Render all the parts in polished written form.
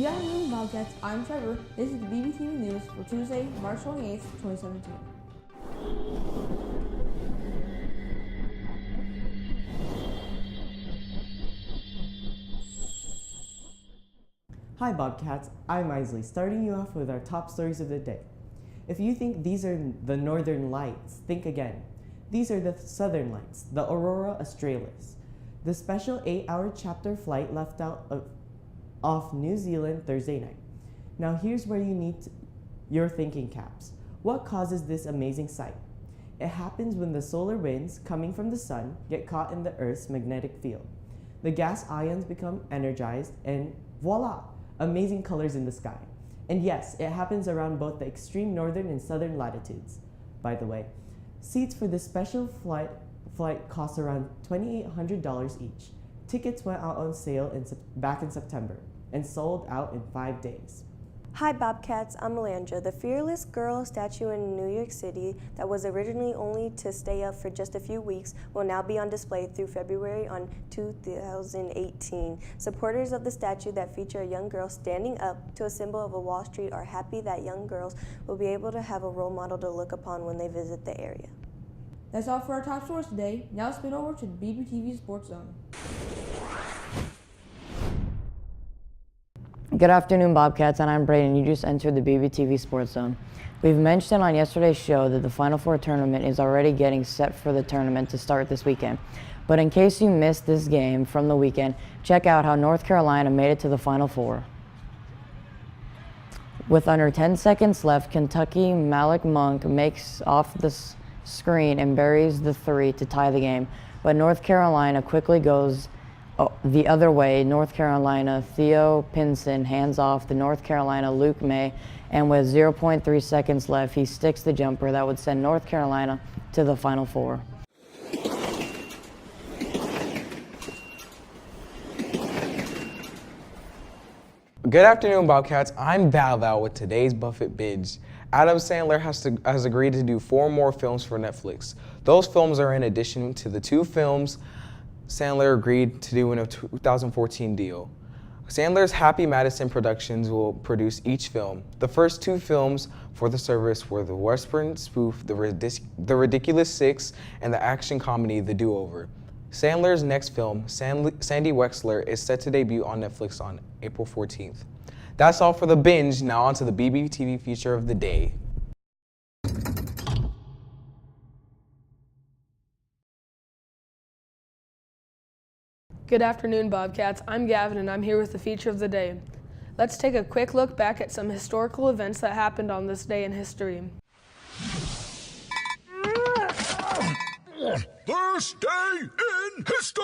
Good afternoon, Bobcats. I'm Trevor. This is the BBTV News for Tuesday, March 28th, 2017. Hi Bobcats, I'm Isley, starting you off with our top stories of the day. If you think these are the northern lights, think again. These are the southern lights, the Aurora Australis. The special 8-hour charter flight left off New Zealand Thursday night. Now here's where you need your thinking caps. What causes this amazing sight? It happens when the solar winds coming from the sun get caught in the Earth's magnetic field. The gas ions become energized and voila! Amazing colors in the sky. And yes, it happens around both the extreme northern and southern latitudes. By the way, seats for this special flight cost around $2,800 each. Tickets went out on sale back in September and sold out in 5 days. Hi Bobcats, I'm Melandra. The Fearless Girl statue in New York City that was originally only to stay up for just a few weeks will now be on display through February on 2018. Supporters of the statue that feature a young girl standing up to a symbol of a Wall Street are happy that young girls will be able to have a role model to look upon when they visit the area. That's all for our top stories today. Now spin over to the BBTV Sports Zone. Good afternoon, Bobcats, and I'm Brayden. You just entered the BBTV Sports Zone. We've mentioned on yesterday's show that the Final Four tournament is already getting set for the tournament to start this weekend. But in case you missed this game from the weekend, check out how North Carolina made it to the Final Four. With under 10 seconds left, Kentucky Malik Monk makes off the screen and buries the three to tie the game. But North Carolina quickly goes the other way. North Carolina Theo Pinson hands off to North Carolina Luke May, and with 0.3 seconds left, he sticks the jumper that would send North Carolina to the Final Four. Good afternoon, Bobcats. I'm Val with today's Buffett Binge. Adam Sandler has agreed to do 4 more films for Netflix. Those films are in addition to the 2 films Sandler agreed to do in a 2014 deal. Sandler's Happy Madison Productions will produce each film. The first 2 films for the service were the Western spoof The Ridiculous Six and the action comedy The Do-Over. Sandler's next film, Sandy Wexler, is set to debut on Netflix on April 14th. That's all for the Binge. Now on to the BBTV feature of the day. Good afternoon, Bobcats. I'm Gavin, and I'm here with the feature of the day. Let's take a quick look back at some historical events that happened on this day in history. This day in history!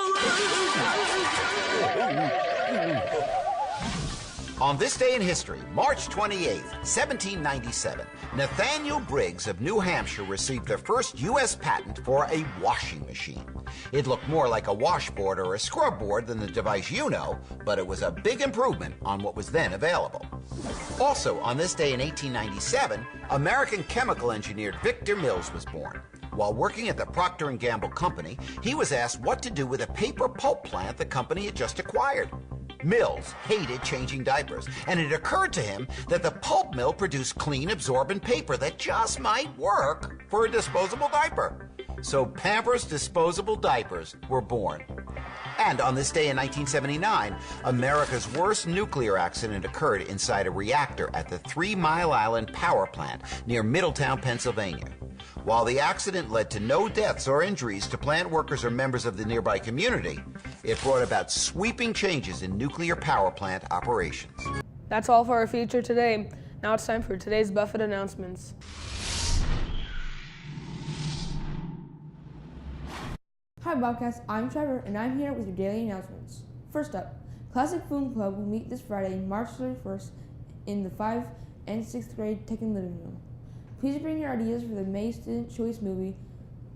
On this day in history, March 28, 1797, Nathaniel Briggs of New Hampshire received the first U.S. patent for a washing machine. It looked more like a washboard or a scrub board than the device you know, but it was a big improvement on what was then available. Also, on this day in 1897, American chemical engineer Victor Mills was born. While working at the Procter & Gamble Company, he was asked what to do with a paper pulp plant the company had just acquired. Mills hated changing diapers, and it occurred to him that the pulp mill produced clean, absorbent paper that just might work for a disposable diaper. So Pampers disposable diapers were born. And on this day in 1979, America's worst nuclear accident occurred inside a reactor at the 3 Mile Island power plant near Middletown, Pennsylvania. While the accident led to no deaths or injuries to plant workers or members of the nearby community, it brought about sweeping changes in nuclear power plant operations. That's all for our feature today. Now it's time for today's Buffett announcements. Hi Bobcats, I'm Trevor, and I'm here with your daily announcements. First up, Classic Food Club will meet this Friday, March 31st in the 5th and 6th grade tech and living room. Please bring your ideas for the May Student Choice movie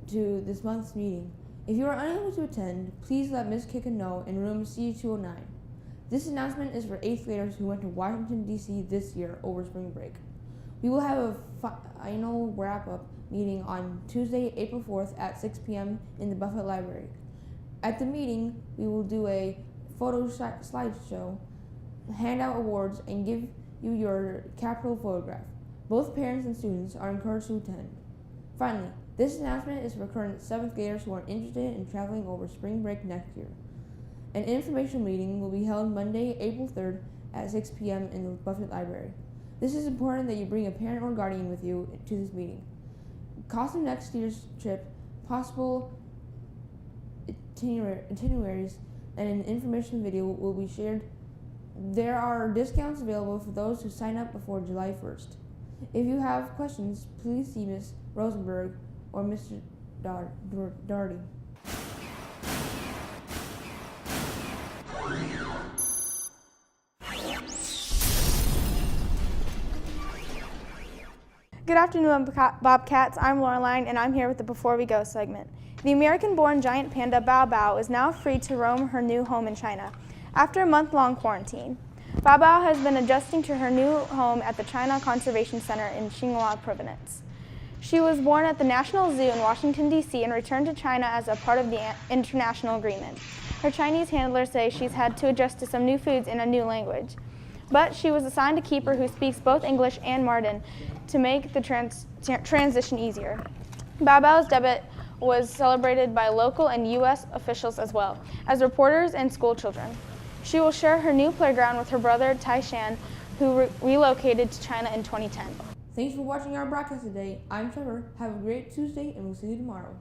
to this month's meeting. If you are unable to attend, please let Ms. Kicka know in room C209. This announcement is for 8th graders who went to Washington, D.C. this year over spring break. We will have a final wrap-up meeting on Tuesday, April 4th at 6 p.m. in the Buffett Library. At the meeting, we will do a photo slideshow hand out awards, and give you your capital photograph. Both parents and students are encouraged to attend. Finally, this announcement is for current 7th graders who are interested in traveling over spring break next year. An informational meeting will be held Monday, April 3rd at 6 p.m. in the Buffett Library. This is important that you bring a parent or guardian with you to this meeting. Cost of next year's trip, possible itineraries, and an information video will be shared. There are discounts available for those who sign up before July 1st. If you have questions, please see Ms. Rosenberg or Mr. Doherty. Good afternoon, Bobcats. I'm Laureline, and I'm here with the Before We Go segment. The American-born giant panda Bao Bao is now free to roam her new home in China after a month-long quarantine. Bao Bao has been adjusting to her new home at the China Conservation Center in Tsinghua Province. She was born at the National Zoo in Washington, D.C. and returned to China as a part of the international agreement. Her Chinese handlers say she's had to adjust to some new foods in a new language. But she was assigned a keeper who speaks both English and Mandarin to make the transition easier. Bao Bao's debut was celebrated by local and U.S. officials as well as reporters and school children. She will share her new playground with her brother Tai Shan, who relocated to China in 2010. Thanks for watching our broadcast today. I'm Trevor. Have a great Tuesday, and we'll see you tomorrow.